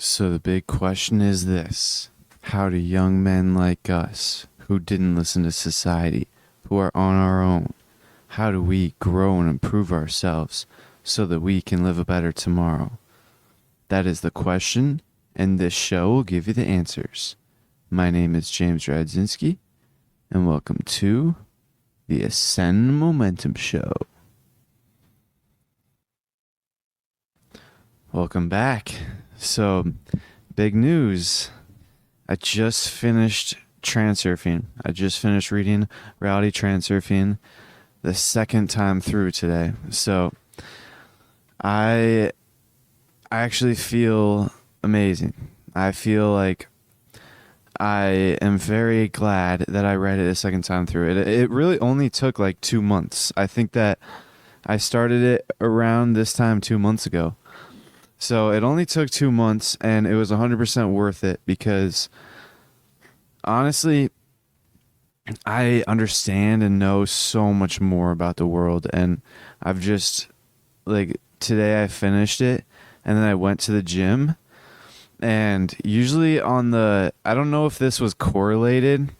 So the big question is this: how do young men like us, who didn't listen to society, who are on our own, how do we grow and improve ourselves so that we can live a better tomorrow? That is the question, and this show will give you the answers. My name is James Radzinski, and welcome to the Ascend Momentum Show. Welcome back. So, big news. I just finished Transurfing. I just finished reading Reality Transurfing the second time through today. So, I actually feel amazing. I feel like I am very glad that I read it a second time through. It really only took like 2 months. I think that I started it around this time 2 months ago. So it only took 2 months, and it was 100% worth it because honestly, I understand and know so much more about the world. And I've just, like, today I finished it, and then I went to the gym. And usually I don't know if this was correlated,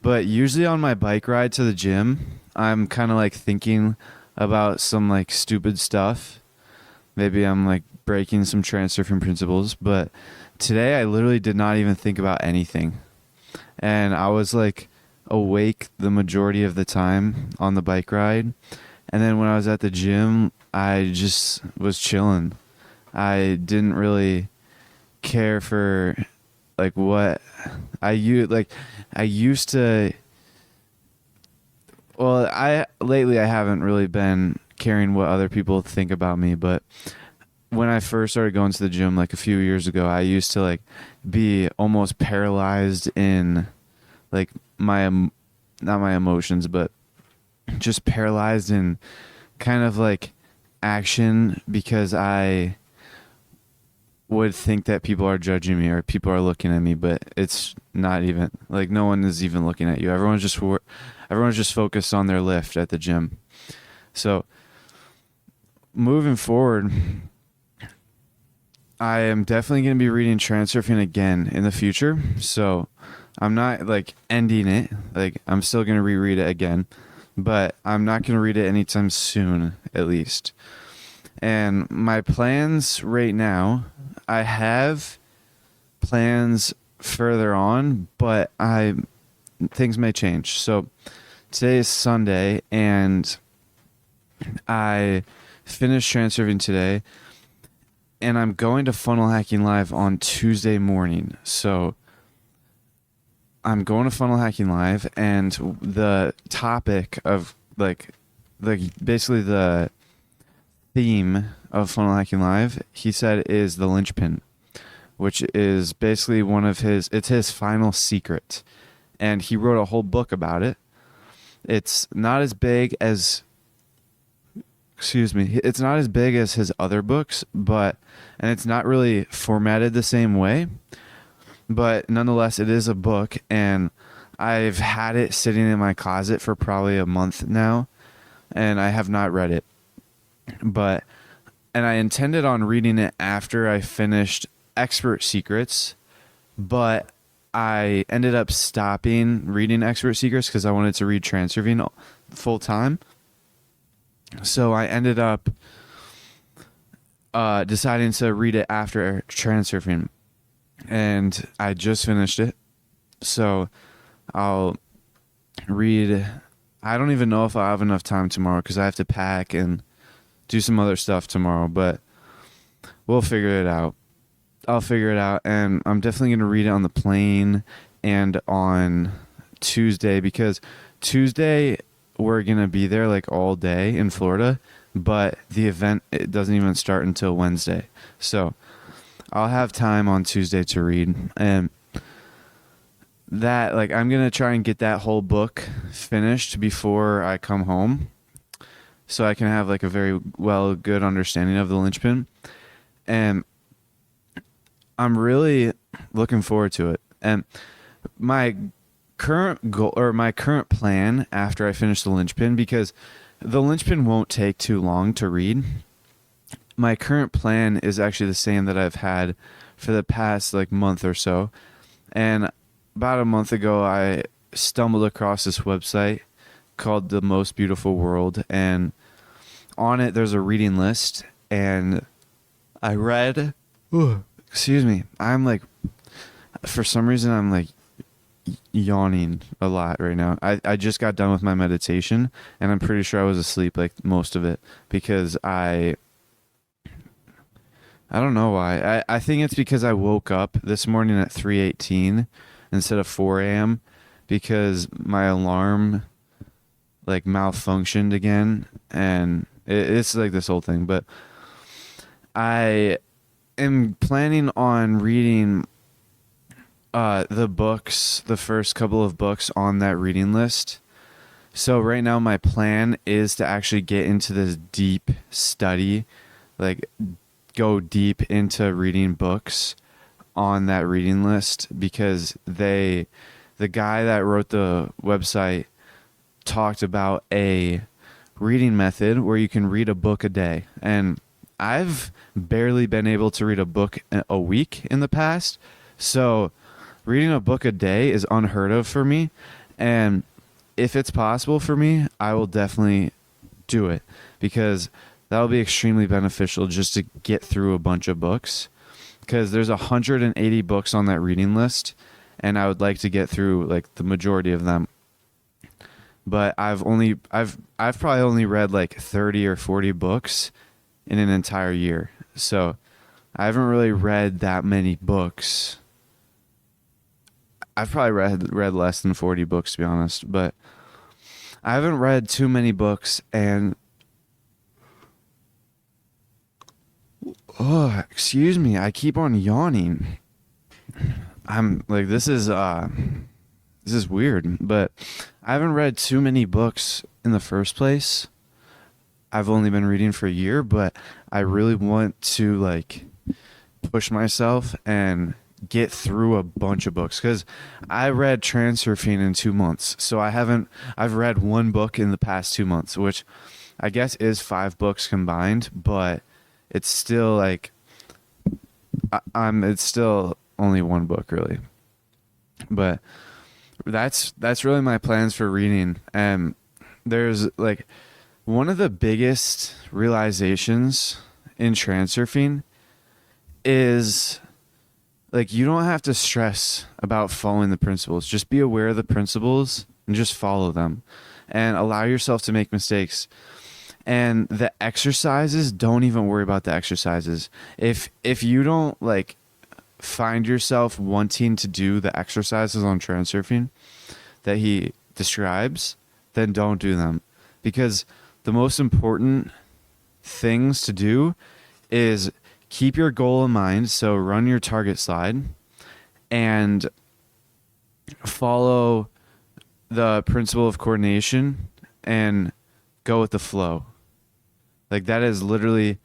but usually on my bike ride to the gym, I'm kind of like thinking about some like stupid stuff. Maybe I'm like breaking some transurfing principles, but today I literally did not even think about anything. And I was like awake the majority of the time on the bike ride. And then when I was at the gym, I just was chilling. I didn't really care for like what I used to. Well, I lately I haven't really been caring what other people think about me, but when I first started going to the gym like a few years ago, I used to like be almost paralyzed in like not my emotions, but just paralyzed in kind of like action because I would think that people are judging me or people are looking at me, but it's not even like no one is even looking at you. Everyone's just focused on their lift at the gym. So moving forward, I am definitely going to be reading Transurfing again in the future. So I'm not like ending it. Like I'm still going to reread it again, but I'm not going to read it anytime soon, at least. And my plans right now, I have plans further on, but things may change. So today is Sunday, and I finished Transurfing today, and I'm going to Funnel Hacking Live on Tuesday morning. So I'm going to Funnel Hacking Live, and the topic of basically the theme of Funnel Hacking Live, he said, is the linchpin, which is basically it's his final secret. And he wrote a whole book about it. It's not as big as it's not as big as his other books, and it's not really formatted the same way, but nonetheless it is a book, and I've had it sitting in my closet for probably a month now, and I have not read it. And I intended on reading it after I finished Expert Secrets, but I ended up stopping reading Expert Secrets because I wanted to read Transurfing full time. So I ended up deciding to read it after Transurfing, and I just finished it. So I'll read. I don't even know if I'll have enough time tomorrow because I have to pack and do some other stuff tomorrow, but we'll figure it out. I'll figure it out, and I'm definitely going to read it on the plane and on Tuesday, because Tuesday we're going to be there like all day in Florida, but the event, it doesn't even start until Wednesday. So I'll have time on Tuesday to read, and that, like, I'm going to try and get that whole book finished before I come home so I can have like a very good understanding of the linchpin. And I'm really looking forward to it. And my current goal, or my current plan after I finish the linchpin, because the linchpin won't take too long to read. my current plan is actually the same that I've had for the past like month or so. And about a month ago, I stumbled across this website called The Most Beautiful World, and on it there's a reading list, and I read. Ooh, excuse me. I'm like, for some reason, I'm like yawning a lot right now. I just got done with my meditation, and I'm pretty sure I was asleep like most of it because I don't know why. I think it's because I woke up this morning at 3:18 instead of 4 a.m. because my alarm like malfunctioned again, and it's like this whole thing. But I am planning on reading the books, the first couple of books on that reading list. So right now my plan is to actually get into this deep study, like go deep into reading books on that reading list because the guy that wrote the website talked about a reading method where you can read a book a day. And I've barely been able to read a book a week in the past. So reading a book a day is unheard of for me. And if it's possible for me, I will definitely do it because that'll be extremely beneficial just to get through a bunch of books. Because there's 180 books on that reading list, and I would like to get through like the majority of them. But I've probably only read like 30 or 40 books in an entire year. So I haven't really read that many books. I've probably read less than 40 books, to be honest, but I haven't read too many books. And oh, excuse me, I keep on yawning. I'm like, this is weird, but I haven't read too many books in the first place. I've only been reading for a year, but I really want to like push myself and get through a bunch of books because I read Transurfing in 2 months. So I've read one book in the past 2 months, which I guess is 5 books combined, but it's still like, it's still only one book really. But that's really my plans for reading. And there's like one of the biggest realizations in Transurfing is like you don't have to stress about following the principles. Just be aware of the principles and just follow them and allow yourself to make mistakes. And the exercises, don't even worry about the exercises. If you don't like find yourself wanting to do the exercises on Transurfing that he describes, then don't do them. Because the most important things to do is keep your goal in mind. So run your target slide and follow the principle of coordination and go with the flow. Like that is literally,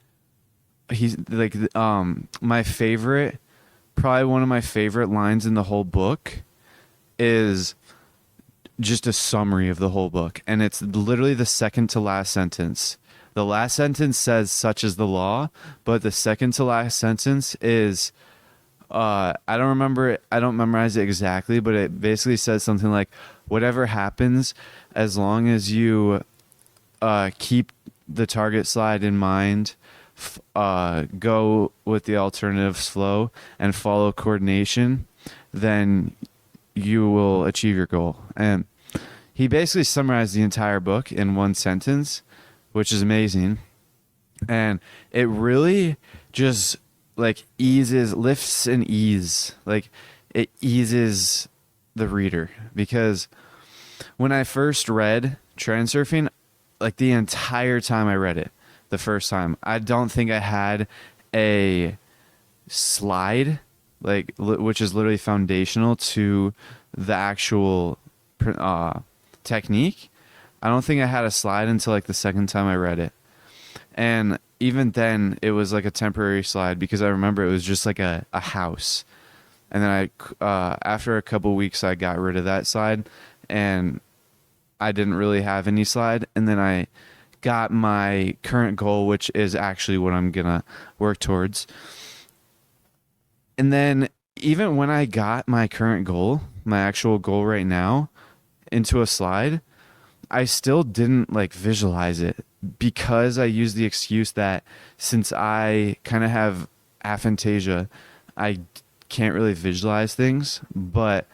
he's like, my favorite, probably one of my favorite lines in the whole book is just a summary of the whole book. And it's literally the second to last sentence. The last sentence says such is the law, but the second to last sentence is, I don't remember it. I don't memorize it exactly, but it basically says something like, whatever happens, as long as you keep the target slide in mind, go with the alternatives flow and follow coordination, then you will achieve your goal. And he basically summarized the entire book in one sentence, which is amazing. And it really just like lifts and ease. Like it eases the reader, because when I first read Transurfing, like the entire time I read it, the first time, I don't think I had a slide, like which is literally foundational to the actual technique. I don't think I had a slide until like the second time I read it. And even then it was like a temporary slide because I remember it was just like a house. And then after a couple weeks, I got rid of that slide and I didn't really have any slide. And then I got my current goal, which is actually what I'm gonna work towards. And then even when I got my current goal, my actual goal right now, into a slide, I still didn't like visualize it because I used the excuse that since I kind of have aphantasia, I can't really visualize things, but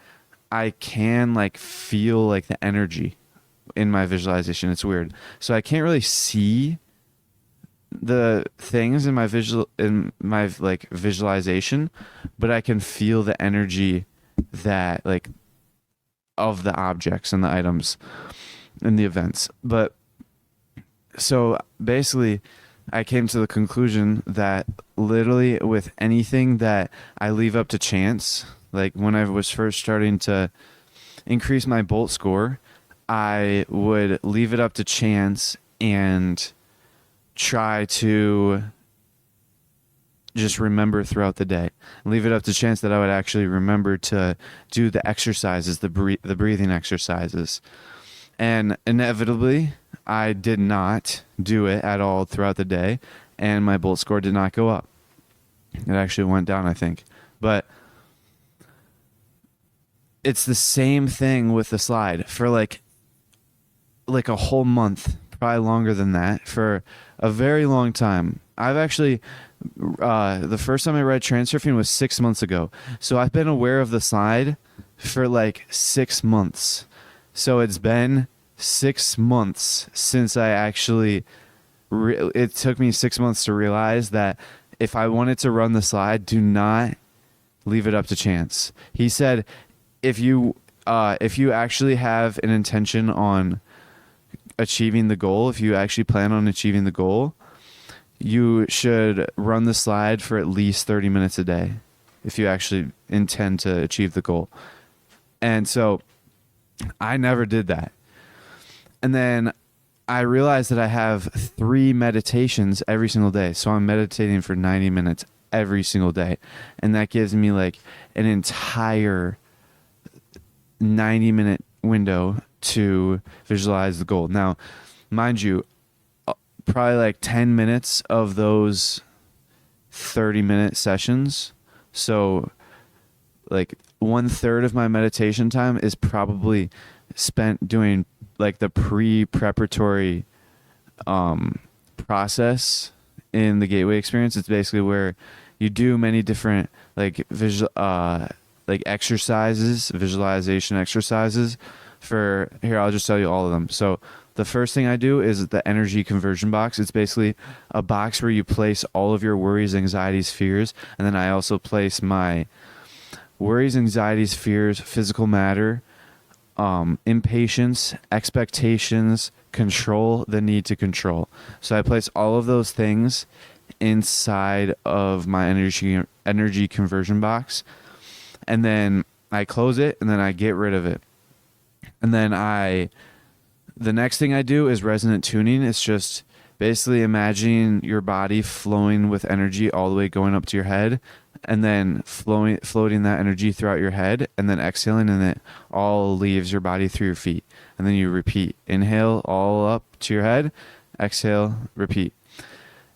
I can like feel like the energy in my visualization. It's weird. So I can't really see the things in my like visualization, but I can feel the energy that like of the objects and the items and the events. But so basically I came to the conclusion that literally with anything that I leave up to chance, like when I was first starting to increase my bolt score, I would leave it up to chance and try to just remember throughout the day. Leave it up to chance that I would actually remember to do the exercises, the breathing exercises. And inevitably, I did not do it at all throughout the day, and my bolt score did not go up. It actually went down, I think. But it's the same thing with the slide for like a whole month, probably longer than that, for a very long time. I've actually the first time I read Transurfing was 6 months ago. So I've been aware of the slide for like 6 months. So it's been 6 months since I actually it took me 6 months to realize that if I wanted to run the slide, do not leave it up to chance. He said if you actually have an intention on achieving the goal, if you actually plan on achieving the goal, you should run the slide for at least 30 minutes a day if you actually intend to achieve the goal. And so I never did that. And then I realized that I have 3 meditations every single day. So I'm meditating for 90 minutes every single day. And that gives me like an entire 90-minute window to visualize the goal. Now, mind you, probably like 10 minutes of those 30-minute sessions. So like 1/3 of my meditation time is probably spent doing like the pre-preparatory process in the Gateway experience. It's basically where you do many different like exercises, visualization exercises for here. I'll just tell you all of them. So the first thing I do is the energy conversion box. It's basically a box where you place all of your worries, anxieties, fears. And then I also place my worries, anxieties, fears, physical matter, impatience, expectations, control, the need to control. So I place all of those things inside of my energy conversion box. And then I close it and then I get rid of it. And then the next thing I do is resonant tuning. It's just basically imagining your body flowing with energy all the way going up to your head, and then floating that energy throughout your head, and then exhaling, and it all leaves your body through your feet. And then you repeat. Inhale all up to your head, exhale, repeat.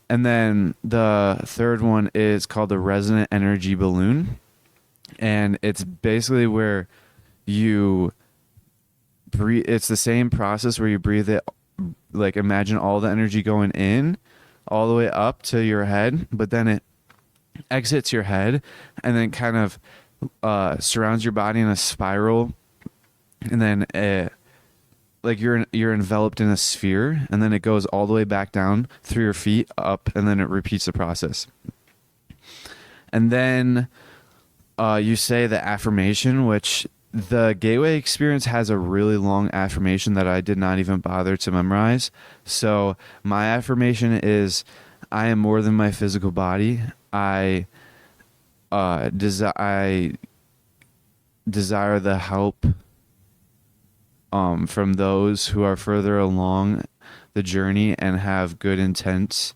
And then the third one is called the resonant energy balloon. And it's basically where you breathe. It's the same process where you breathe it, like imagine all the energy going in all the way up to your head, but then it exits your head and then kind of surrounds your body in a spiral, and then like you're enveloped in a sphere, and then it goes all the way back down through your feet up, and then it repeats the process. And then you say the affirmation, which the Gateway experience has a really long affirmation that I did not even bother to memorize. So my affirmation is, I am more than my physical body. I desire the help from those who are further along the journey and have good intents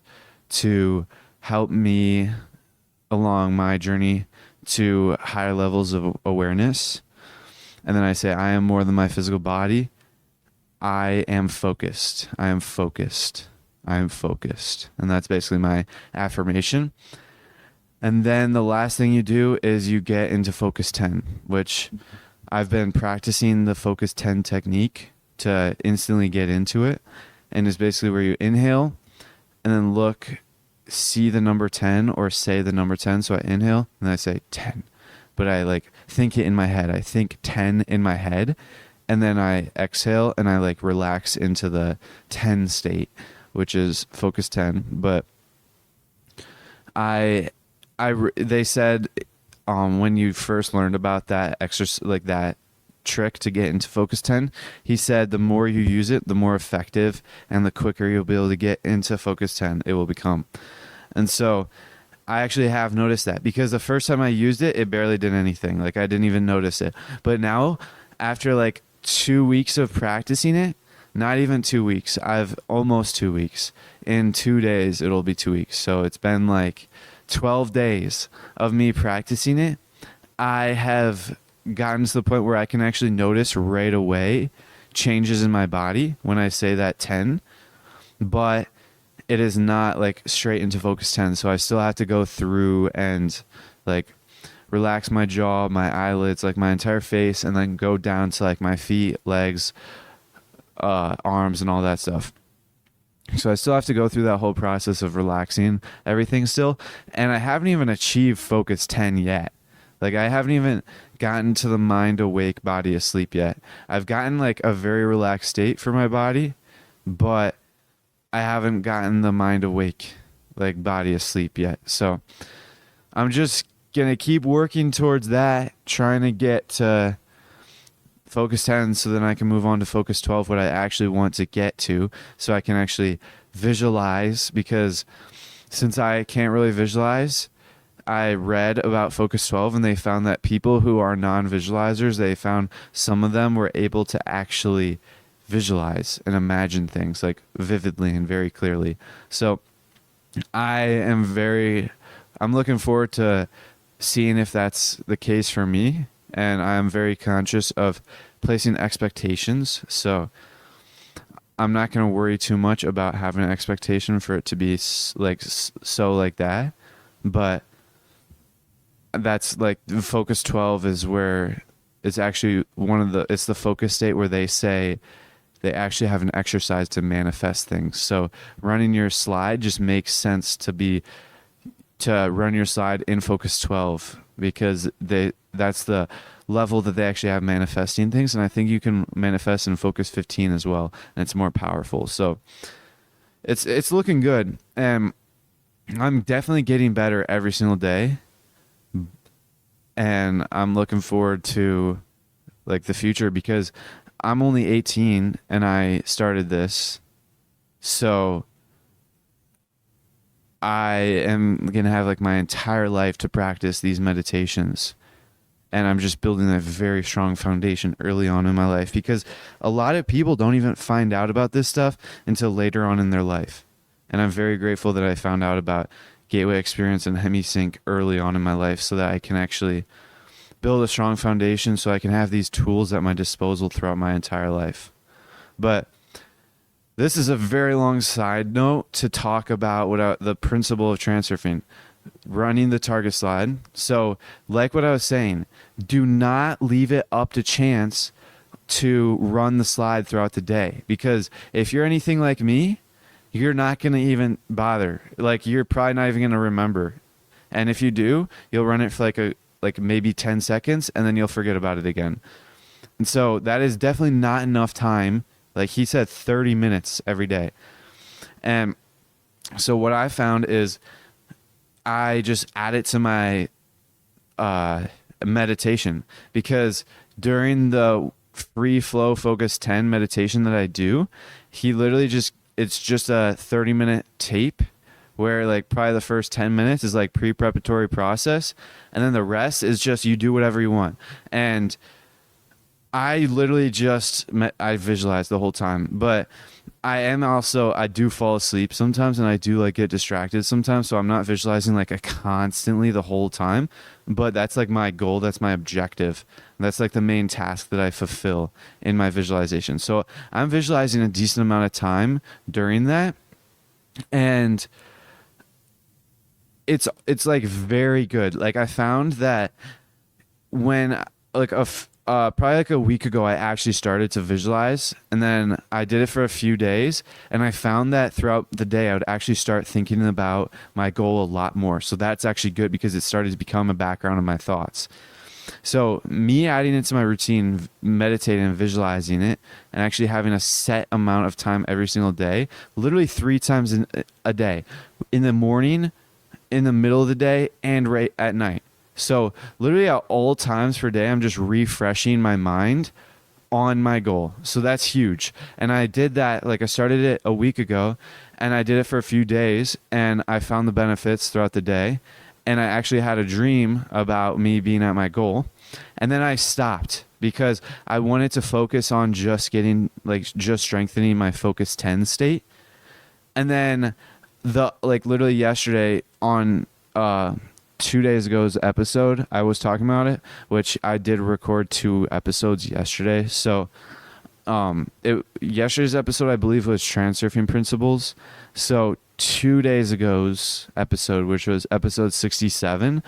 to help me along my journey to higher levels of awareness. And then I say, I am more than my physical body. I am focused. I am focused. I am focused. And that's basically my affirmation. And then the last thing you do is you get into focus 10, which I've been practicing the focus 10 technique to instantly get into it. And it's basically where you inhale and then see the number 10 or say the number 10. So I inhale and I say 10, but I like think it in my head. I think 10 in my head, and then I exhale and I like relax into the 10 state, which is focus 10. But they said when you first learned about that exercise, like that trick to get into focus 10, he said the more you use it, the more effective and the quicker you'll be able to get into focus 10 it will become. And so I actually have noticed that, because the first time I used it, it barely did anything. Like I didn't even notice it. But now, after like 2 weeks of practicing it, not even 2 weeks, I've almost 2 weeks. In 2 days, it'll be 2 weeks. So it's been like 12 days of me practicing it. I have gotten to the point where I can actually notice right away changes in my body when I say that 10, but it is not like straight into focus 10. So I still have to go through and like relax my jaw, my eyelids, like my entire face, and then go down to like my feet, legs, arms, and all that stuff. So I still have to go through that whole process of relaxing everything still. And I haven't even achieved focus 10 yet. Like I haven't even gotten to the mind awake, body asleep yet. I've gotten like a very relaxed state for my body, but I haven't gotten the mind awake, like body asleep yet. So I'm just going to keep working towards that, trying to get to focus 10 so then I can move on to focus 12, what I actually want to get to, so I can actually visualize. Because since I can't really visualize, I read about focus 12 and they found that people who are non-visualizers, they found some of them were able to actually visualize and imagine things like vividly and very clearly. So I'm looking forward to seeing if that's the case for me. And I'm very conscious of placing expectations. So I'm not going to worry too much about having an expectation for it to be like that. But that's like focus 12 is where it's actually it's the focus state where they say they actually have an exercise to manifest things. So running your slide just makes sense to run your slide in focus 12, because that's the level that they actually have manifesting things. And I think you can manifest in focus 15 as well, and it's more powerful. So it's looking good, and I'm definitely getting better every single day. And I'm looking forward to like the future, because I'm only 18 and I started this. So I am going to have like my entire life to practice these meditations. And I'm just building a very strong foundation early on in my life, because a lot of people don't even find out about this stuff until later on in their life. And I'm very grateful that I found out about Gateway Experience and HemiSync early on in my life, so that I can actually build a strong foundation, so I can have these tools at my disposal throughout my entire life. But this is a very long side note to talk about the principle of transurfing, running the target slide. So like what I was saying, do not leave it up to chance to run the slide throughout the day, because if you're anything like me, you're not going to even bother. Like you're probably not even going to remember. And if you do, you'll run it for like maybe 10 seconds and then you'll forget about it again. And so that is definitely not enough time. Like he said, 30 minutes every day. And so what I found is I just add it to my meditation, because during the free flow focus 10 meditation that I do, he literally it's just a 30-minute tape where like probably the first 10 minutes is like pre-preparatory process, and then the rest is just you do whatever you want. And I literally I visualize the whole time, but I do fall asleep sometimes, and I do like get distracted sometimes, so I'm not visualizing like constantly the whole time, but that's like my goal. That's my objective. That's like the main task that I fulfill in my visualization. So I'm visualizing a decent amount of time during that. And it's like very good. Like I found that when like probably like a week ago, I actually started to visualize, and then I did it for a few days, and I found that throughout the day, I would actually start thinking about my goal a lot more. So that's actually good because it started to become a background of my thoughts. So me adding it to my routine, meditating and visualizing it, and actually having a set amount of time every single day, literally 3 times a day, in the morning, in the middle of the day, and right at night. So literally at all times per day, I'm just refreshing my mind on my goal. So that's huge. And I did that, like I started it a week ago, and I did it for a few days, and I found the benefits throughout the day. And I actually had a dream about me being at my goal. And then I stopped because I wanted to focus on just strengthening my focus 10 state. And then literally yesterday on 2 days ago's episode, I was talking about it, which I did record 2 episodes yesterday. So yesterday's episode, I believe, was Transurfing Principles. So 2 days ago's episode, which was episode 67,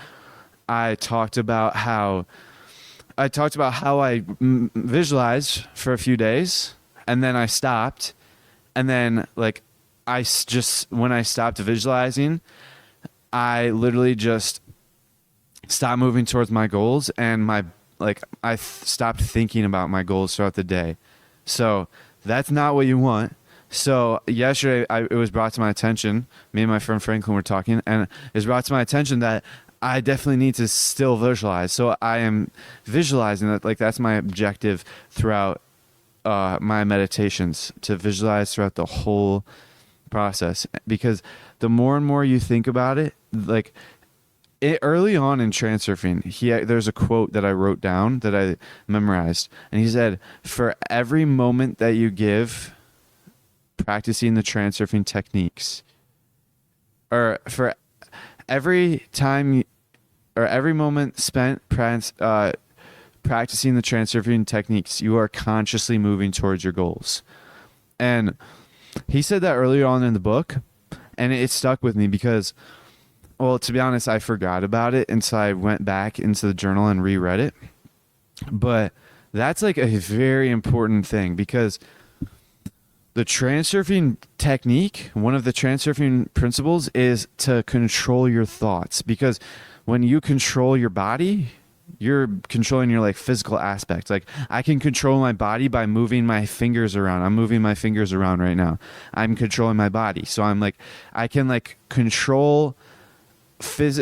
I talked about how I visualized for a few days, and then I stopped, and then when I stopped visualizing, I literally just stopped moving towards my goals, and I stopped thinking about my goals throughout the day. So that's not what you want. So yesterday, it was brought to my attention, me and my friend Franklin were talking, and it was brought to my attention that I definitely need to still visualize. So I am visualizing that, that's my objective throughout my meditations, to visualize throughout the whole process. Because the more and more you think about it, early on in Transurfing, there's a quote that I wrote down that I memorized, and he said, "For every moment that you give practicing the Transurfing techniques, or for every time or every moment spent practicing the Transurfing techniques, you are consciously moving towards your goals." And he said that earlier on in the book, and it stuck with me because, well, to be honest, I forgot about it until I went back into the journal and reread it. But that's like a very important thing, because the Transurfing technique, one of the Transurfing principles, is to control your thoughts. Because when you control your body, you're controlling your physical aspects. I can control my body by moving my fingers around. I'm moving my fingers around right now. I'm controlling my body. So I can control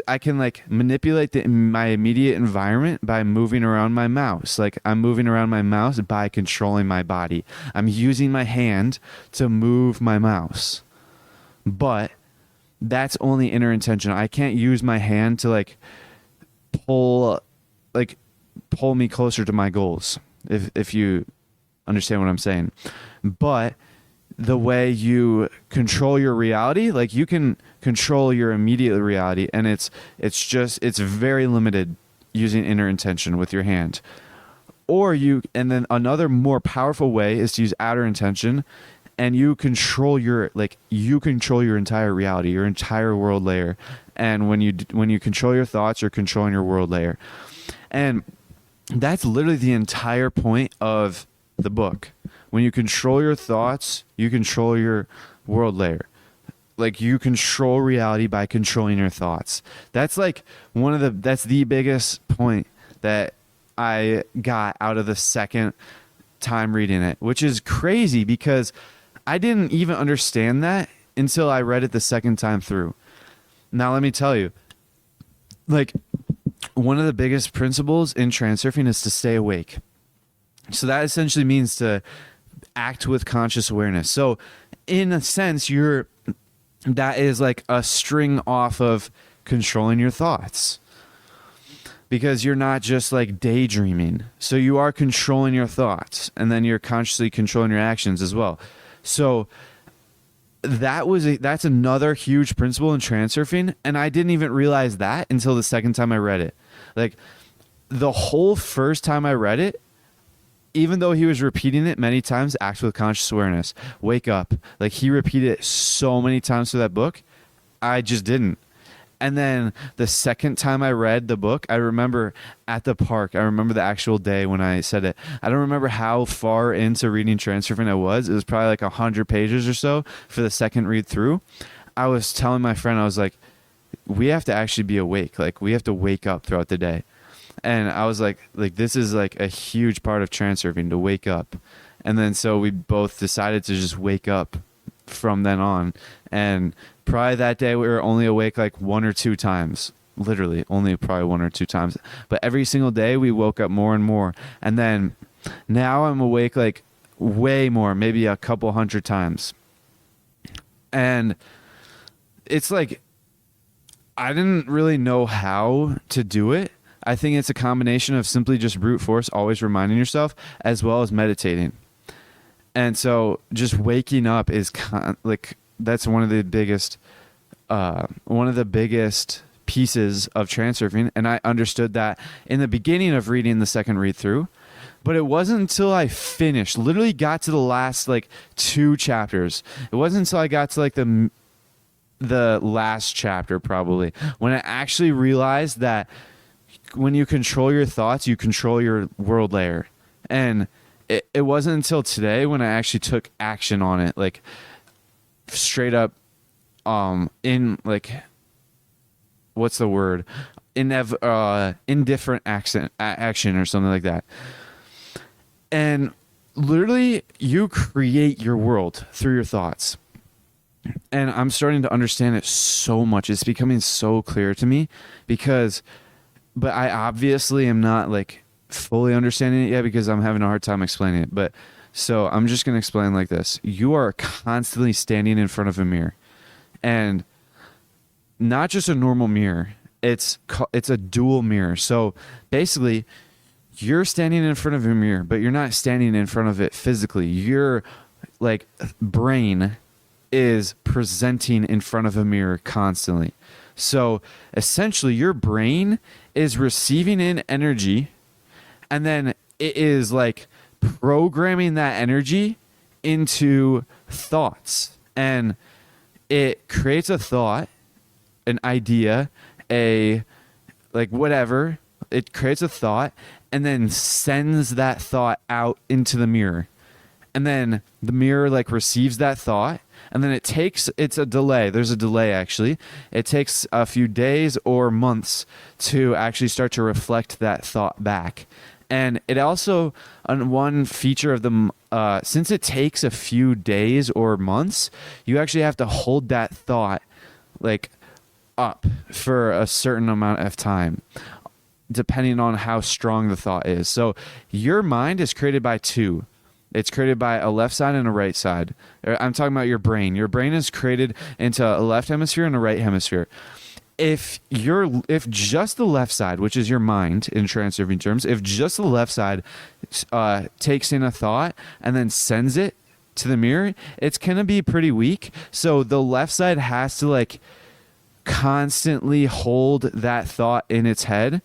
I can manipulate my immediate environment by moving around my mouse. I'm moving around my mouse by controlling my body. I'm using my hand to move my mouse. But that's only inner intention. I can't use my hand to pull me closer to my goals, if you understand what I'm saying. But the way you control your reality, you can control your immediate reality, and it's very limited using inner intention with your hand. And then another more powerful way is to use outer intention, and you control your entire reality, your entire world layer. And when you control your thoughts, you're controlling your world layer. And that's literally the entire point of the book. When you control your thoughts, you control your world layer. You control reality by controlling your thoughts. That's that's the biggest point that I got out of the second time reading it, which is crazy because I didn't even understand that until I read it the second time through. Now, let me tell you, one of the biggest principles in Transurfing is to stay awake. So that essentially means to act with conscious awareness. So in a sense, that is a string off of controlling your thoughts, because you're not just daydreaming. So you are controlling your thoughts, and then you're consciously controlling your actions as well. So that's another huge principle in transurfing, and I didn't even realize that until the second time I read it. Like the whole first time I read it, even though he was repeating it many times, act with conscious awareness, wake up. Like he repeated it so many times through that book, I just didn't. And then the second time I read the book, I remember at the park, I remember the actual day when I said it. I don't remember how far into reading Transurfing I was. It was probably like 100 pages or so for the second read through. I was telling my friend, I was like, we have to actually be awake. Like we have to wake up throughout the day. And I was like this is like a huge part of transurfing, to wake up. And then so we both decided to just wake up from then on. And probably that day we were only awake like one or two times, literally only probably one or two times. But every single day we woke up more and more. And then now I'm awake like way more, maybe a couple hundred times. And it's like, I didn't really know how to do it. I think it's a combination of simply just brute force, always reminding yourself, as well as meditating. And so just waking up is that's one of the biggest pieces of transurfing. And I understood that in the beginning of reading the second read through, but it wasn't until I finished, literally got to the last like 2 chapters. It wasn't until I got to like the last chapter probably, when I actually realized that when you control your thoughts, you control your world layer. And it wasn't until today when I actually took action on it, like straight up in like, what's the word? Indifferent action or something like that. And literally you create your world through your thoughts. And I'm starting to understand it so much. It's becoming so clear to me but I obviously am not like fully understanding it yet because I'm having a hard time explaining it. But so I'm just going to explain like this. You are constantly standing in front of a mirror, and not just a normal mirror. It's a dual mirror. So basically you're standing in front of a mirror, but you're not standing in front of it physically. Your like brain is presenting in front of a mirror constantly. So essentially your brain is receiving in energy, and then it is like programming that energy into thoughts, and it creates a thought, an idea, a like whatever. It creates a thought and then sends that thought out into the mirror. And then the mirror like receives that thought, and then it's a delay. There's a delay actually. It takes a few days or months to actually start to reflect that thought back. And it also, on one feature of the, since it takes a few days or months, you actually have to hold that thought like up for a certain amount of time, depending on how strong the thought is. So your mind is created by 2. It's created by a left side and a right side. I'm talking about your brain. Your brain is created into a left hemisphere and a right hemisphere. If just the left side, which is your mind in transurfing terms, if just the left side takes in a thought and then sends it to the mirror, it's going to be pretty weak. So the left side has to like constantly hold that thought in its head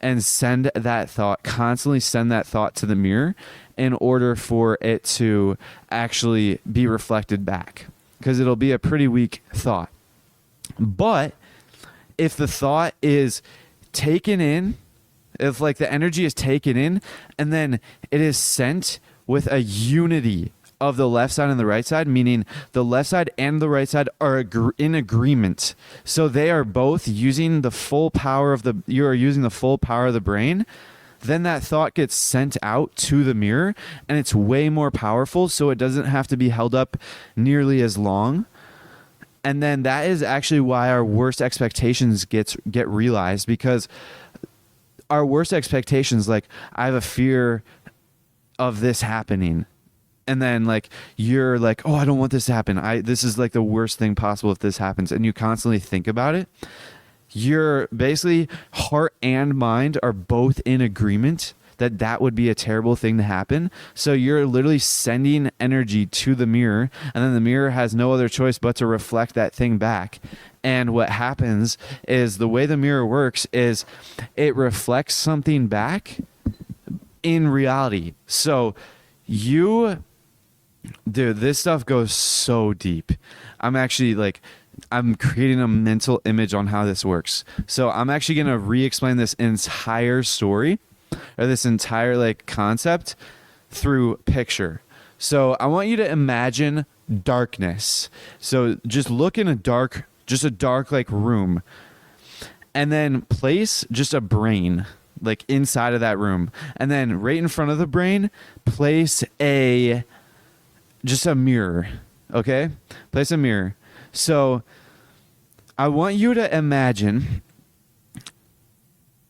and constantly send that thought to the mirror in order for it to actually be reflected back, because it'll be a pretty weak thought. But if the thought is taken in, if like the energy is taken in and then it is sent with a unity of the left side and the right side, meaning the left side and the right side are in agreement. So they are both using the full power of you are using the full power of the brain. Then that thought gets sent out to the mirror, and it's way more powerful, so it doesn't have to be held up nearly as long. And then that is actually why our worst expectations get realized, because our worst expectations, like I have a fear of this happening. And then like you're like, oh, I don't want this to happen. This is like the worst thing possible if this happens. And you constantly think about it. You're basically heart and mind are both in agreement that would be a terrible thing to happen. So you're literally sending energy to the mirror, and then the mirror has no other choice but to reflect that thing back. And what happens is the way the mirror works is it reflects something back in reality. So dude, this stuff goes so deep. I'm creating a mental image on how this works. So I'm actually going to re-explain this entire story, or this entire like concept, through picture. So I want you to imagine darkness. So just look in a dark like room, and then place just a brain like inside of that room. And then right in front of the brain, place just a mirror. Okay? Place a mirror. So I want you to imagine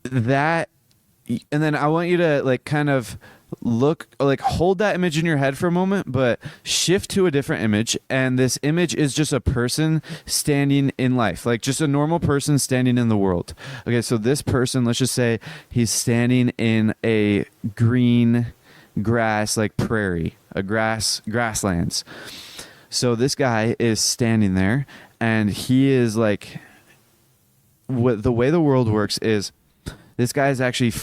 that, and then I want you to like kind of hold that image in your head for a moment, but shift to a different image. And this image is just a person standing in life, like just a normal person standing in the world. Okay, so this person, let's just say he's standing in a green grass, like prairie, grasslands. So this guy is standing there, and he is like, the way the world works is this guy is actually,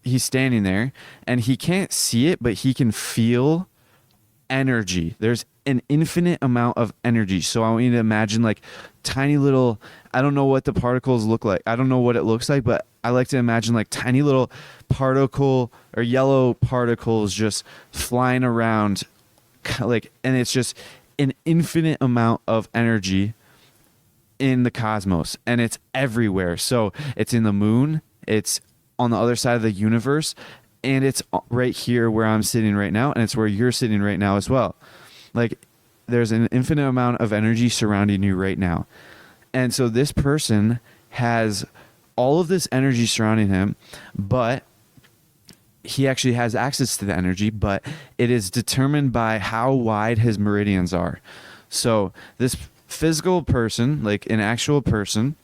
he's standing there, and he can't see it, but he can feel energy. There's an infinite amount of energy. So I want you to imagine like tiny little, I don't know what the particles look like. I don't know what it looks like, but I like to imagine like tiny little particle or yellow particles just flying around, like, and it's just an infinite amount of energy in the cosmos, and it's everywhere. So it's in the moon, it's on the other side of the universe, and it's right here where I'm sitting right now, and it's where you're sitting right now as well. Like, there's an infinite amount of energy surrounding you right now. And so this person has all of this energy surrounding him, but he actually has access to the energy, but it is determined by how wide his meridians are. So this physical person, like an actual person,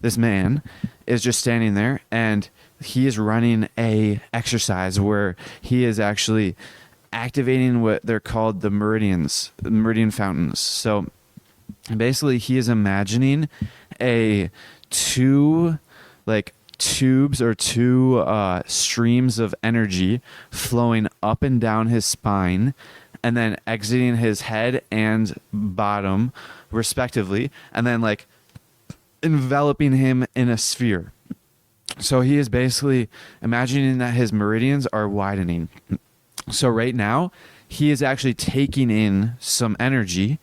this man is just standing there, and he is running a exercise where he is actually activating what they're called the meridian fountains. So basically he is imagining two tubes or two streams of energy flowing up and down his spine, and then exiting his head and bottom respectively, and then like enveloping him in a sphere. So he is basically imagining that his meridians are widening. So right now he is actually taking in some energy,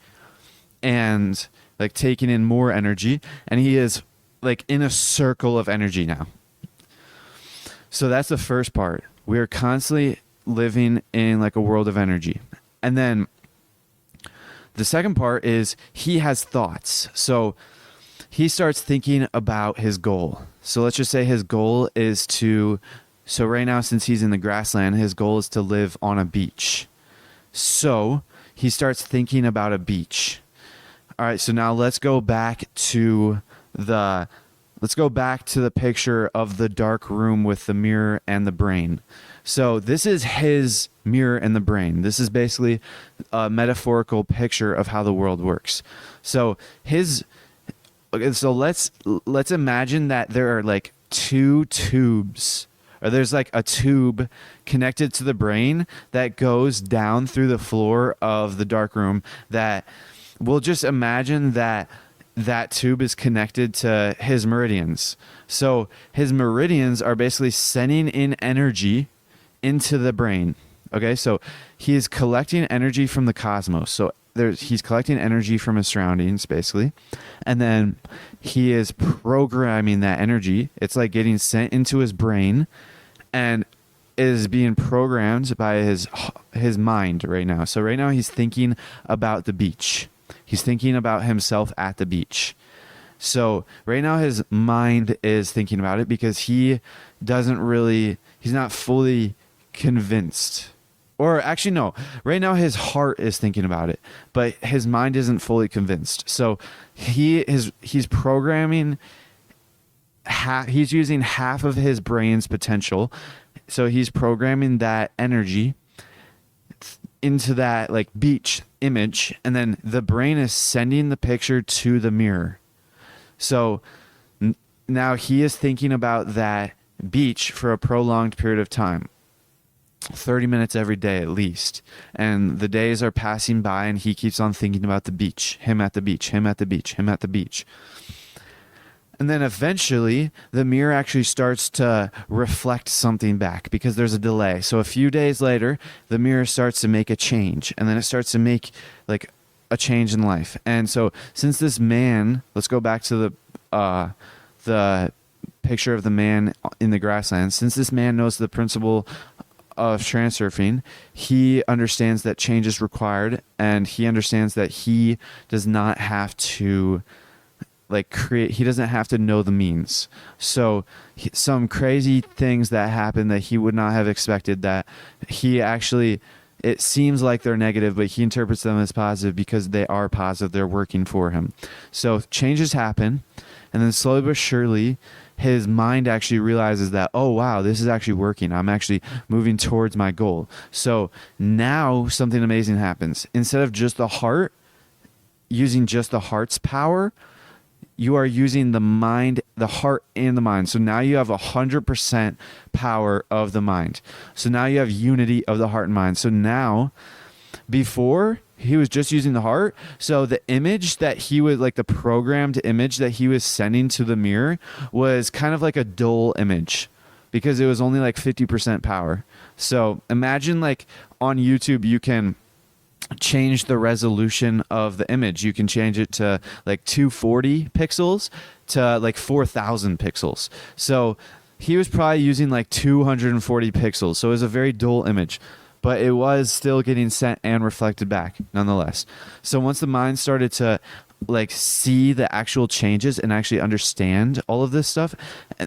and like taking in more energy, and he is like in a circle of energy now. So that's the first part. We are constantly living in like a world of energy. And then the second part is he has thoughts. So he starts thinking about his goal. So let's just say his goal is so right now, since he's in the grassland, his goal is to live on a beach. So he starts thinking about a beach. All right, so now let's go back to the picture of the dark room with the mirror and the brain. So this is his mirror and the brain. This is basically a metaphorical picture of how the world works. So let's imagine that there are like two tubes, or there's like a tube connected to the brain that goes down through the floor of the dark room. That we'll just imagine that tube is connected to his meridians. So his meridians are basically sending in energy into the brain. Okay, so he is collecting energy from the cosmos. So he's collecting energy from his surroundings, basically. And then he is programming that energy. It's like getting sent into his brain, and is being programmed by his mind right now. So right now he's thinking about the beach. He's thinking about himself at the beach. So right now his mind is thinking about it because he's not fully convinced. Or actually, no, right now his heart is thinking about it, but his mind isn't fully convinced. So he's programming he's using half of his brain's potential. So he's programming that energy into that like beach image, and then the brain is sending the picture to the mirror. So now he is thinking about that beach for a prolonged period of time, 30 minutes every day at least. And the days are passing by and he keeps on thinking about the beach, him at the beach, him at the beach, him at the beach. And then eventually the mirror actually starts to reflect something back because there's a delay. So a few days later, the mirror starts to make a change, and then it starts to make like a change in life. And so since this man, let's go back to the picture of the man in the grasslands. Since this man knows the principle of transurfing, he understands that change is required, and he understands that he does not have to he doesn't have to know the means. So some crazy things that happen that he would not have expected, that he actually, it seems like they're negative, but he interprets them as positive because they are positive. They're working for him. So changes happen, and then slowly but surely his mind actually realizes that, oh wow, this is actually working. I'm actually moving towards my goal. So now something amazing happens. Instead of just the heart, using just the heart's power, you are using the mind, the heart and the mind. So now you have 100% power of the mind. So now you have unity of the heart and mind. So now, before he was just using the heart. So the image that he was, like the programmed image that he was sending to the mirror, was kind of like a dull image because it was only like 50% power. So imagine like on YouTube, you can change the resolution of the image. You can change it to like 240 pixels to like 4,000 pixels. So he was probably using like 240 pixels. So it was a very dull image, but it was still getting sent and reflected back nonetheless. So once the mind started to like see the actual changes and actually understand all of this stuff,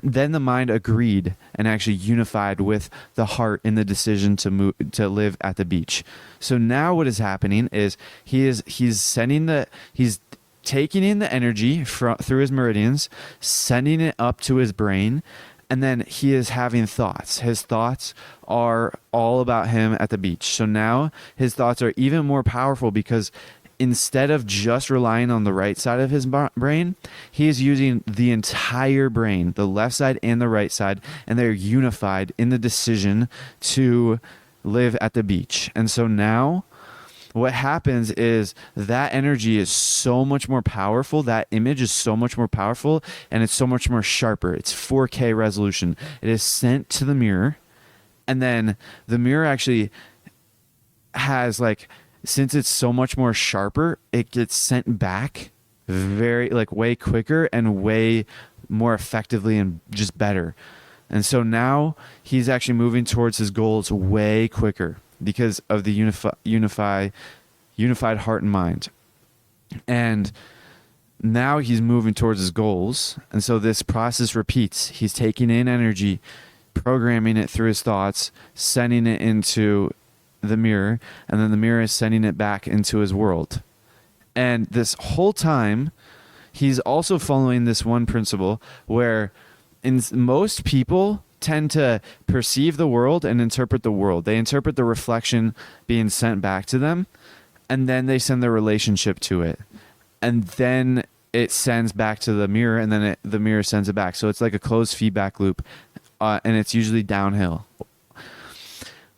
then the mind agreed and actually unified with the heart in the decision to move, to live at the beach. So now what is happening is he's taking in the energy through his meridians, sending it up to his brain, and then he is having thoughts. His thoughts are all about him at the beach. So now his thoughts are even more powerful because instead of just relying on the right side of his brain, he is using the entire brain, the left side and the right side, and they're unified in the decision to live at the beach. And so now what happens is that energy is so much more powerful. That image is so much more powerful, and it's so much more sharper. It's 4K resolution. It is sent to the mirror, and then the mirror actually has like, since it's so much more sharper, it gets sent back very like way quicker and way more effectively and just better. And so now he's actually moving towards his goals way quicker because of the unified heart and mind. And now he's moving towards his goals. And so this process repeats. He's taking in energy, programming it through his thoughts, sending it into the mirror, and then the mirror is sending it back into his world. And this whole time, he's also following this one principle where most people tend to perceive the world and interpret the world. They interpret the reflection being sent back to them, and then they send their relationship to it. And then it sends back to the mirror, and then the mirror sends it back. So it's like a closed feedback loop, and it's usually downhill.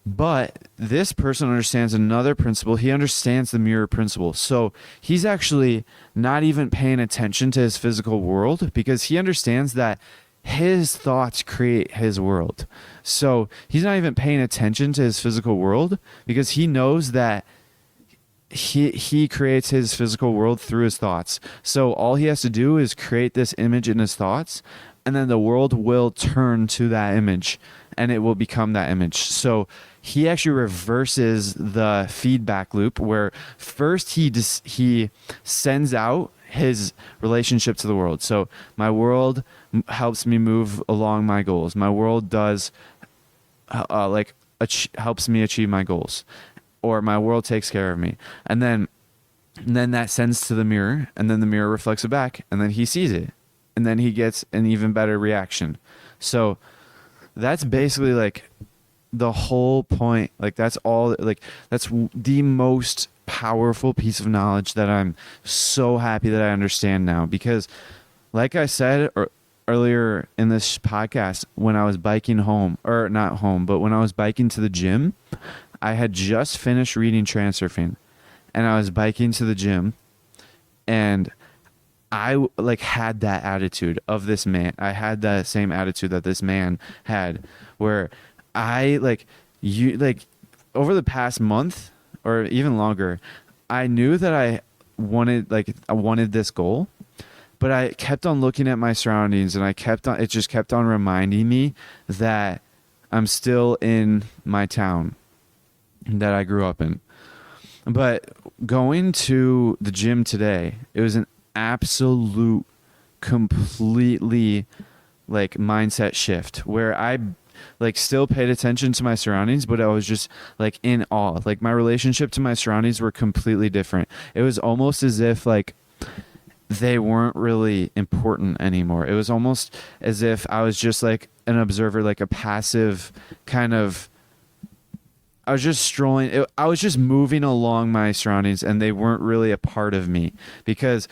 But this person understands another principle. He understands the mirror principle. So he's actually not even paying attention to his physical world because he understands that his thoughts create his world. So he's not even paying attention to his physical world because he knows that he creates his physical world through his thoughts. So all he has to do is create this image in his thoughts, and then the world will turn to that image and it will become that image. So he actually reverses the feedback loop where first he sends out his relationship to the world. So my world helps me move along my goals. My world does helps me achieve my goals, or my world takes care of me. And then that sends to the mirror, and then the mirror reflects it back, and then he sees it. and then he gets an even better reaction. So that's basically like the whole point. Like that's all, like that's the most powerful piece of knowledge that I'm so happy that I understand now, because like I said earlier in this podcast, when I was biking home, or not home, but when I was biking to the gym, I had just finished reading Transurfing, and I was biking to the gym, and I like had that attitude of this man. I had that same attitude that this man had, where I over the past month or even longer, I knew that I wanted this goal, but I kept on looking at my surroundings, and it just kept on reminding me that I'm still in my town that I grew up in. But going to the gym today, it was an absolute, completely like mindset shift, where I like still paid attention to my surroundings, but I was just like in awe. Like my relationship to my surroundings were completely different. It was almost as if like they weren't really important anymore. It was almost as if I was just like an observer, like a passive kind of, I was just strolling. I was just moving along my surroundings, and they weren't really a part of me, because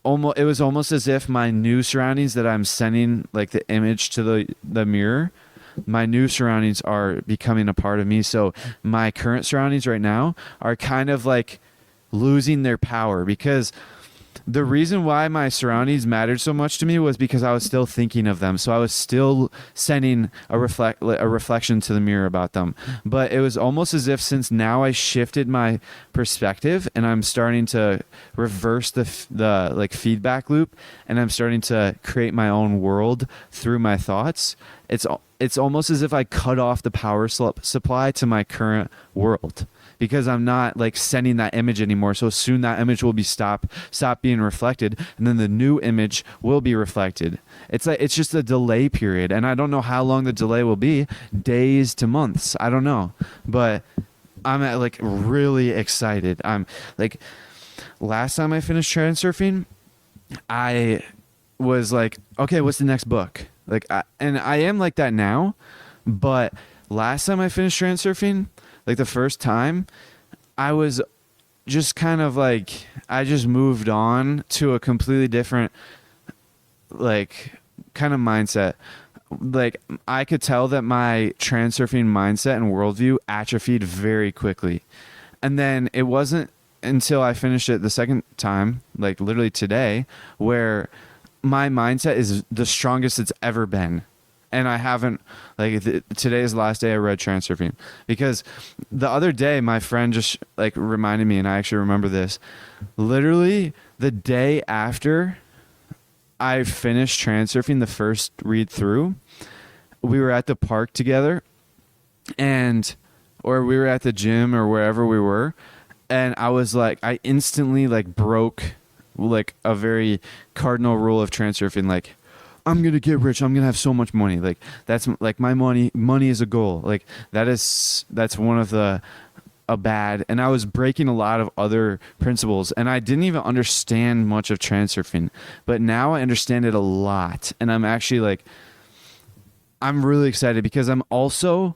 it was almost as if my new surroundings that I'm sending like the image to the mirror, my new surroundings are becoming a part of me. So my current surroundings right now are kind of like losing their power, because the reason why my surroundings mattered so much to me was because I was still thinking of them. So I was still sending a reflection to the mirror about them. But it was almost as if, since now I shifted my perspective and I'm starting to reverse the like feedback loop, and I'm starting to create my own world through my thoughts, it's almost as if I cut off the power supply to my current world, because I'm not like sending that image anymore. So soon that image will be stop being reflected, and then the new image will be reflected. It's just a delay period, and I don't know how long the delay will be, days to months. I don't know, but I'm like really excited. I'm like, last time I finished Transurfing, I was like, okay, what's the next book? Like, and I am like that now, but last time I finished Transurfing, like the first time, I was just kind of like, I just moved on to a completely different like kind of mindset. Like I could tell that my Transurfing mindset and worldview atrophied very quickly. And then it wasn't until I finished it the second time, like literally today, where my mindset is the strongest it's ever been. And I haven't, like, today is the last day I read Transurfing, because the other day my friend just like reminded me, and I actually remember this, literally the day after I finished Transurfing, the first read through, we were at the park together, or we were at the gym or wherever we were. And I was like, I instantly like broke like a very cardinal rule of Transurfing. Like, I'm going to get rich. I'm going to have so much money. Like that's like my money is a goal. Like that's one of a bad, and I was breaking a lot of other principles, and I didn't even understand much of Transurfing, but now I understand it a lot. And I'm actually like, I'm really excited, because I'm also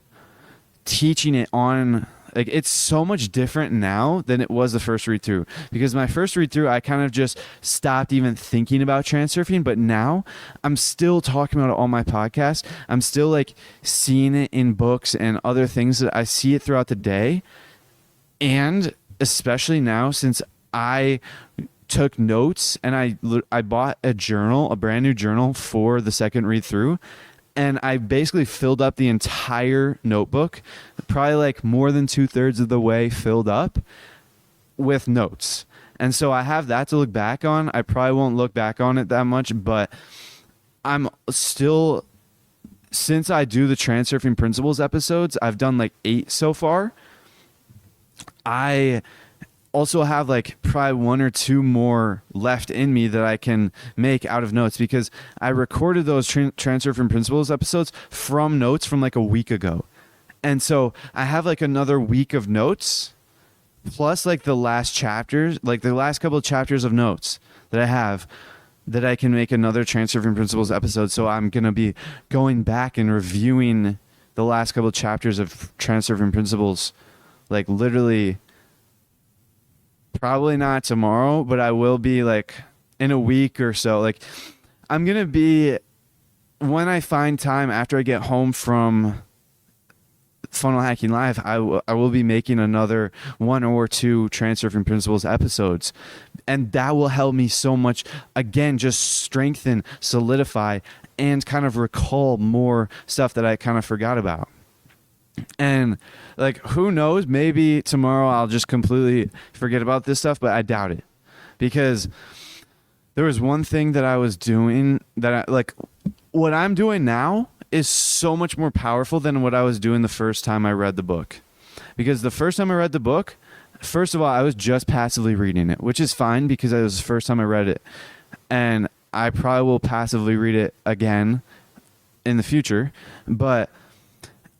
teaching it on, like, it's so much different now than it was the first read through, because my first read through I kind of just stopped even thinking about Transurfing, but now I'm still talking about it on my podcast. I'm still like seeing it in books and other things, that I see it throughout the day. And especially now, since I took notes and I bought a journal, a brand new journal for the second read through, and I basically filled up the entire notebook, probably like more than 2/3 of the way filled up with notes. And so I have that to look back on. I probably won't look back on it that much, but I'm still, since I do the Transurfing Principles episodes, I've done like 8 so far. I also have like probably 1 or 2 more left in me that I can make out of notes, because I recorded those Transurfing Principles episodes from notes from like a week ago. And so I have like another week of notes, plus like the last chapters, like the last couple of chapters of notes that I have. that I can make another Transurfing Principles episode. So I'm going to be going back and reviewing the last couple of chapters of Transurfing Principles, like literally probably not tomorrow, but I will be like in a week or so. Like I'm going to be, when I find time after I get home from Funnel Hacking Live, I will be making another 1 or 2 Transurfing Principles episodes. And that will help me so much, again, just strengthen, solidify, and kind of recall more stuff that I kind of forgot about. And like, who knows, maybe tomorrow I'll just completely forget about this stuff, but I doubt it. Because there was one thing that I was doing that what I'm doing now is so much more powerful than what I was doing the first time I read the book. Because the first time I read the book, first of all, I was just passively reading it, which is fine because it was the first time I read it. And I probably will passively read it again in the future. But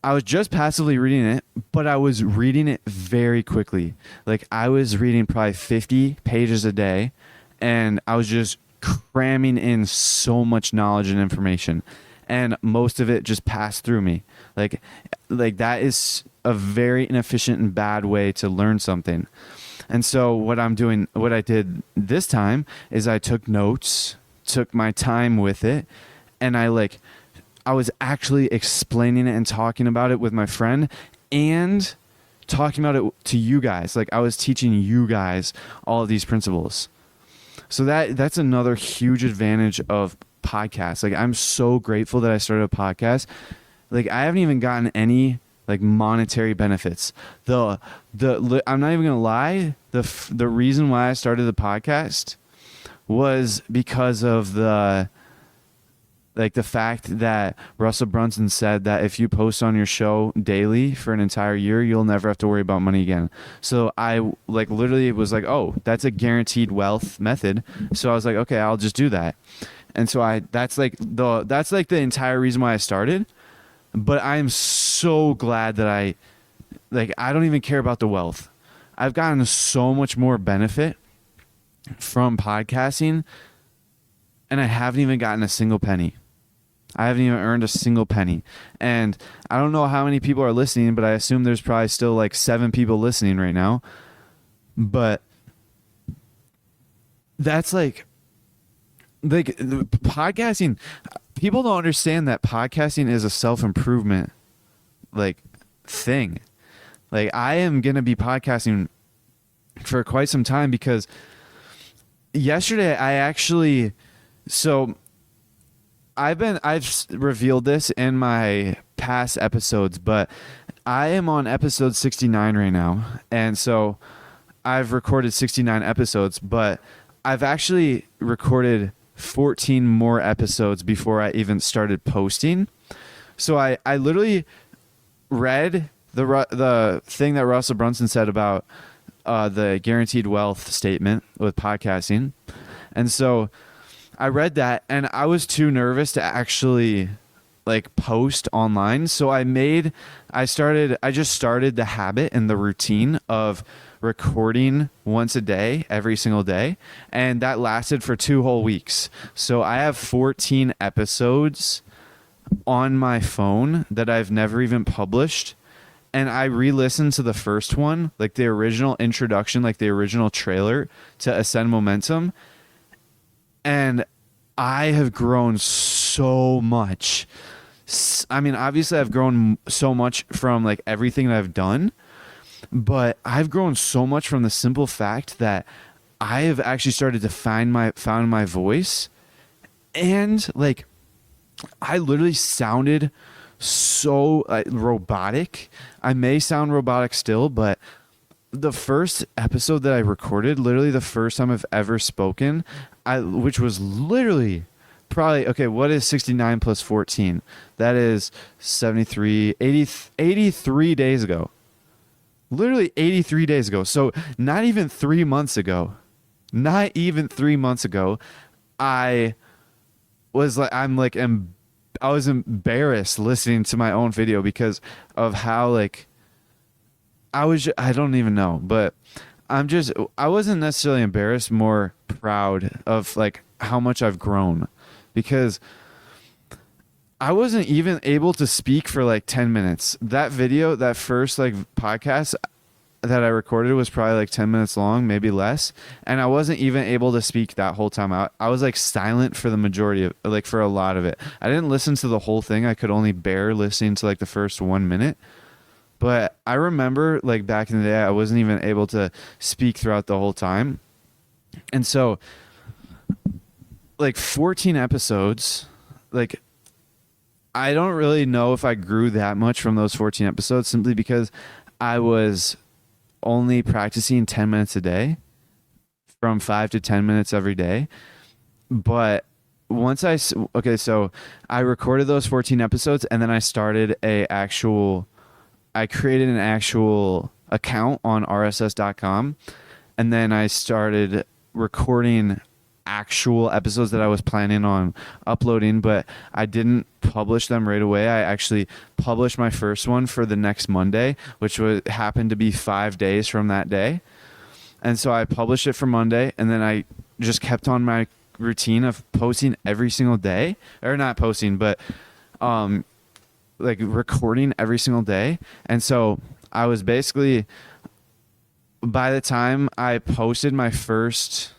I was just passively reading it, but I was reading it very quickly. Like I was reading probably 50 pages a day, and I was just cramming in so much knowledge and information. And most of it just passed through me. Like that is a very inefficient and bad way to learn something. And so what I did this time is I took notes, took my time with it, and I was actually explaining it and talking about it with my friend and talking about it to you guys. Like I was teaching you guys all of these principles. So that's another huge advantage of podcasts. Like I'm so grateful that I started a podcast. Like I haven't even gotten any like monetary benefits. I'm not even gonna lie. The reason why I started the podcast was because of the fact that Russell Brunson said that if you post on your show daily for an entire year, you'll never have to worry about money again. So I literally was like, oh, that's a guaranteed wealth method. So I was like, okay, I'll just do that. And so that's the entire reason why I started. But I am so glad that I don't even care about the wealth. I've gotten so much more benefit from podcasting, and I haven't even gotten a single penny. I haven't even earned a single penny. And I don't know how many people are listening, but I assume there's probably still like 7 people listening right now. But that's like podcasting, people don't understand that podcasting is a self-improvement thing. Like I am going to be podcasting for quite some time because yesterday I've revealed this in my past episodes, but I am on episode 69 right now. And so I've recorded 69 episodes, but I've actually recorded 14 more episodes before I even started posting. So I literally read the thing that Russell Brunson said about the guaranteed wealth statement with podcasting. And so I read that and I was too nervous to actually post online. So I just started the habit and the routine of recording once a day, every single day. And that lasted for 2 whole weeks. So I have 14 episodes on my phone that I've never even published. And I re-listened to the first one, like the original introduction, like the original trailer to Ascend Momentum. And I have grown so much. I mean, obviously I've grown so much from everything that I've done, but I've grown so much from the simple fact that I have actually started to found my voice. And I literally sounded so robotic. I may sound robotic still, but the first episode that I recorded, literally the first time I've ever spoken, which was literally probably, okay, what is 69 plus 14? That is 73, 83 days ago. Literally 83 days ago. So not even 3 months ago. Not even 3 months ago, I was I was embarrassed listening to my own video because of how I don't even know, but I wasn't necessarily embarrassed, more proud of how much I've grown, because I wasn't even able to speak for like 10 minutes. That video, that first like podcast that I recorded was probably like 10 minutes long, maybe less. And I wasn't even able to speak that whole time out. I was like silent for the majority of, like, for a lot of it. I didn't listen to the whole thing. I could only bear listening to like the first 1 minute. But I remember like back in the day, I wasn't even able to speak throughout the whole time. And so like 14 episodes, like, I don't really know if I grew that much from those 14 episodes, simply because I was only practicing 10 minutes a day, from 5 to 10 minutes every day. But once so I recorded those 14 episodes, and then I created an actual account on RSS.com, and then I started recording actual episodes that I was planning on uploading, but I didn't publish them right away. I actually published my first one for the next Monday, which happened to be 5 days from that day. And so I published it for Monday, and then I just kept on my routine of posting every single day, or not posting, but like recording every single day. And so I was basically, by the time I posted my first,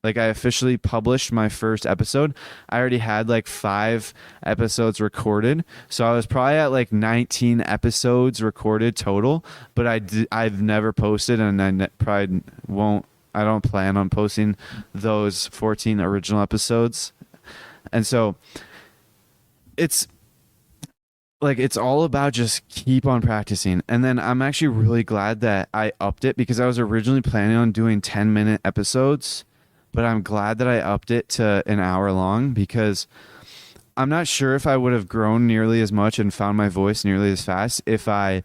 like, I officially published my first episode, I already had like 5 episodes recorded. So I was probably at like 19 episodes recorded total, but I've never posted, and I probably won't. I don't plan on posting those 14 original episodes. And so it's like, it's all about just keep on practicing. And then I'm actually really glad that I upped it, because I was originally planning on doing 10-minute episodes. But I'm glad that I upped it to an hour long, because I'm not sure if I would have grown nearly as much and found my voice nearly as fast if I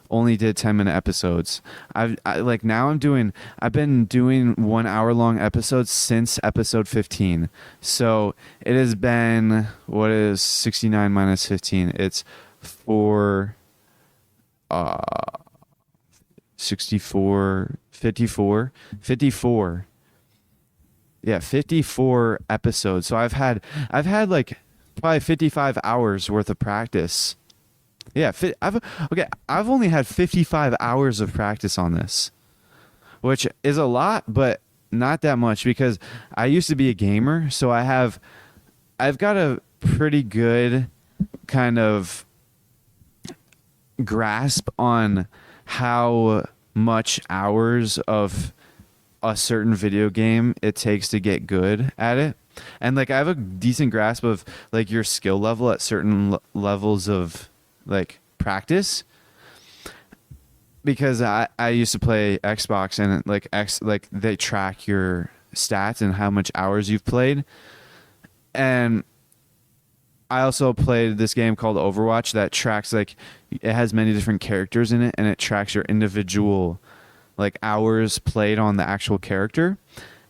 only did 10-minute episodes. I've been doing 1 hour long episodes since episode 15. So it has been, what is 69 minus 15? It's 54. Yeah, 54 episodes. So I've had like probably 55 hours worth of practice. Yeah, I've only had 55 hours of practice on this, which is a lot, but not that much, because I used to be a gamer, so I've got a pretty good kind of grasp on how much hours of a certain video game it takes to get good at it. And like, I have a decent grasp of like your skill level at certain levels of like practice, because I used to play Xbox, and like they track your stats and how much hours you've played. And I also played this game called Overwatch that tracks, like, it has many different characters in it, and it tracks your individual like hours played on the actual character.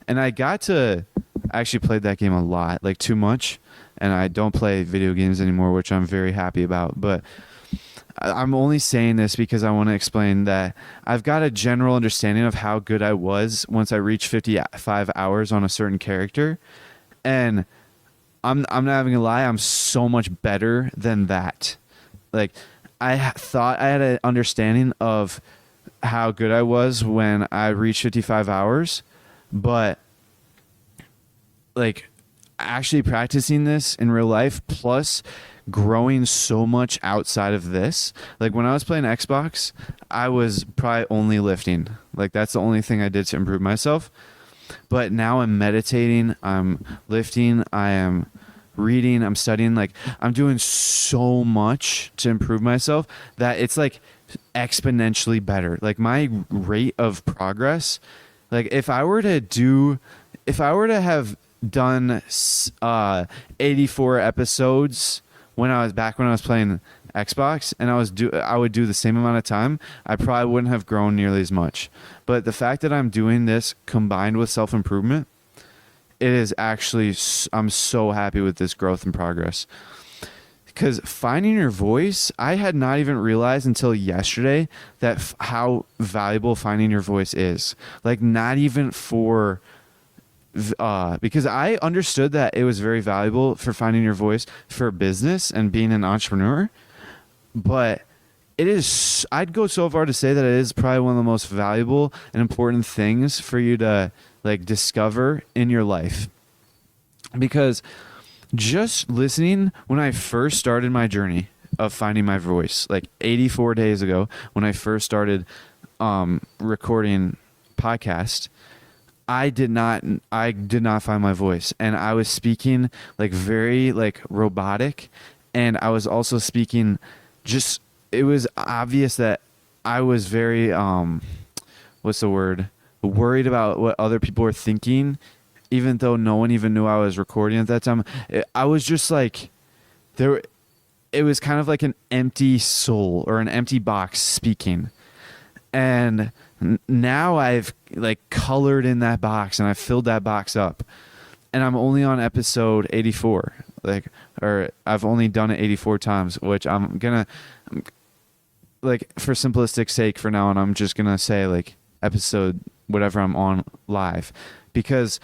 And I actually played that game a lot, like too much, and I don't play video games anymore, which I'm very happy about. But I'm only saying this because I want to explain that I've got a general understanding of how good I was once I reached 55 hours on a certain character. And I'm not having a lie, I'm so much better than that. Like, I thought I had an understanding of how good I was when I reached 55 hours, but like, actually practicing this in real life, plus growing so much outside of this. Like, when I was playing Xbox, I was probably only lifting. Like, that's the only thing I did to improve myself. But now I'm meditating, I'm lifting, I am reading, I'm studying. Like, I'm doing so much to improve myself that it's like exponentially better. Like, my rate of progress, like, if I were to have done 84 episodes when I was playing Xbox, and I would do the same amount of time, I probably wouldn't have grown nearly as much. But the fact that I'm doing this combined with self-improvement, it is actually, I'm so happy with this growth and progress. Because finding your voice, I had not even realized until yesterday that how valuable finding your voice is. Like, not even for because I understood that it was very valuable for finding your voice for business and being an entrepreneur. But it is, I'd go so far to say that it is probably one of the most valuable and important things for you to like discover in your life. Because just listening, when I first started my journey of finding my voice, like 84 days ago, when I first started recording podcast, I did not find my voice, and I was speaking like very like robotic, and I was also speaking just, it was obvious that I was very what's the word, worried about what other people were thinking, even though no one even knew I was recording at that time. I was just like, there, it was kind of like an empty soul or an empty box speaking. And now I've like colored in that box and I filled that box up, and I'm only on episode 84, or I've only done it 84 times, which I'm gonna, like, for simplistic sake for now, and I'm just gonna say like episode whatever I'm on live, because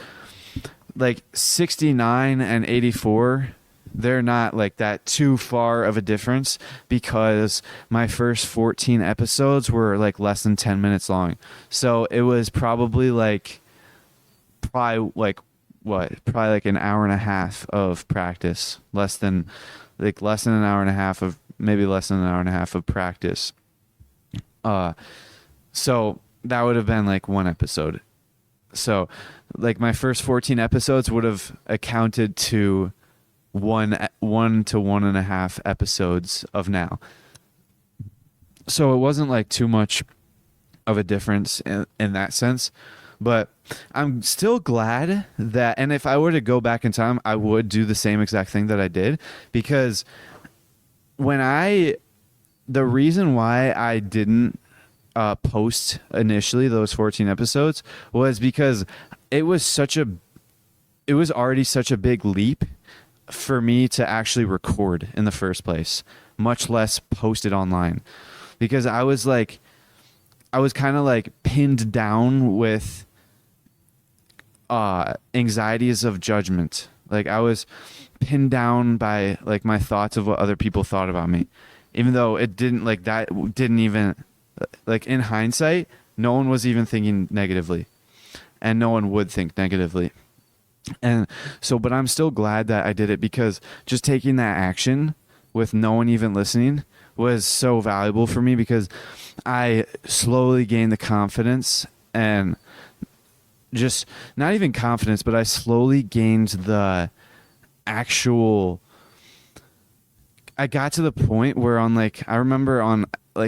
like 69 and 84, they're not like that too far of a difference, because my first 14 episodes were like less than 10 minutes long. So it was probably like an hour and a half of practice, less than an hour and a half of, maybe less than an hour and a half of practice. So that would have been like one episode. So like my first 14 episodes would have accounted to one to 1.5 episodes of now. So it wasn't like too much of a difference in that sense, but I'm still glad that, and if I were to go back in time, I would do the same exact thing that I did, because the reason why I didn't post initially those 14 episodes was because it was already such a big leap for me to actually record in the first place, much less post it online, because I was kind of like pinned down with anxieties of judgment. Like I was pinned down by like my thoughts of what other people thought about me, even though it didn't, like, that didn't even, like, in hindsight, no one was even thinking negatively, and no one would think negatively. And so, but I'm still glad that I did it, because just taking that action with no one even listening was so valuable for me, because I slowly gained the confidence, and just not even confidence, but I slowly gained the actual, I got to the point where I remember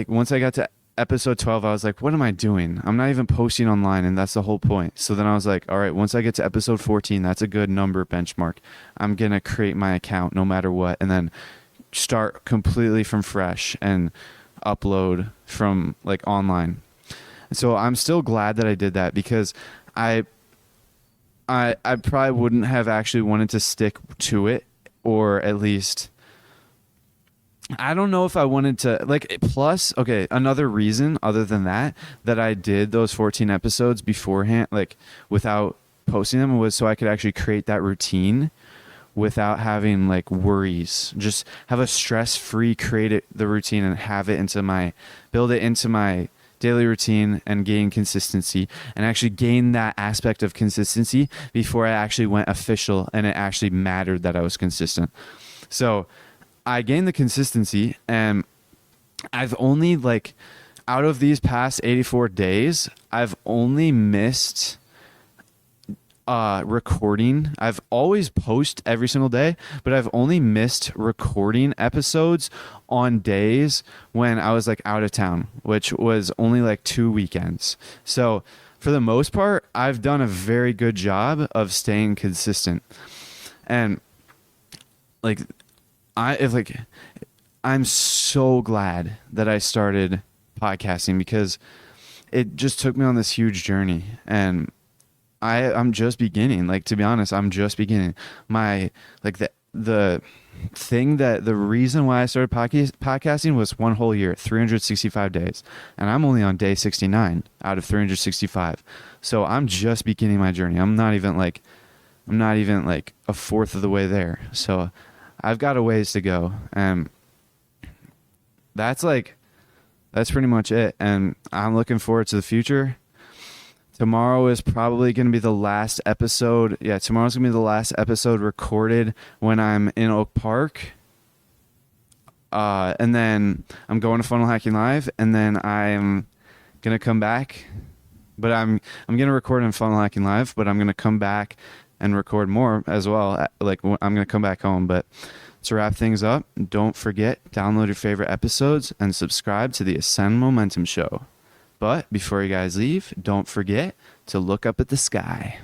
once I got to episode 12, I was like, what am I doing? I'm not even posting online, and that's the whole point. So then I was like, all right, once I get to episode 14, that's a good number benchmark. I'm going to create my account no matter what, and then start completely from fresh and upload from like online. So I'm still glad that I did that, because I probably wouldn't have actually wanted to stick to it, or at least, I don't know if I wanted to, like, plus, okay, another reason other than that I did those 14 episodes beforehand, like, without posting them, was so I could actually create that routine without having like worries. Just have a stress-free, the routine and build it into my daily routine, and gain consistency, and actually gain that aspect of consistency before I actually went official and it actually mattered that I was consistent. So I gained the consistency, and I've only, like, out of these past 84 days, I've only missed recording. I've always post every single day, but I've only missed recording episodes on days when I was like out of town, which was only like 2 weekends. So for the most part, I've done a very good job of staying consistent. And like, I'm so glad that I started podcasting, because it just took me on this huge journey, and I'm just beginning. Like, to be honest, I'm just beginning. My, like, the reason why I started podcasting was one whole year, 365 days. And I'm only on day 69 out of 365. So I'm just beginning my journey. I'm not even like a fourth of the way there. So I've got a ways to go. And that's pretty much it. And I'm looking forward to the future. Tomorrow is probably going to be the last episode. Yeah, tomorrow's going to be the last episode recorded when I'm in Oak Park. And then I'm going to Funnel Hacking Live, and then I'm going to come back. But I'm going to record in Funnel Hacking Live, but I'm going to come back and record more as well. Like, I'm going to come back home. But to wrap things up, don't forget, download your favorite episodes and subscribe to the Ascend Momentum Show. But before you guys leave, don't forget to look up at the sky.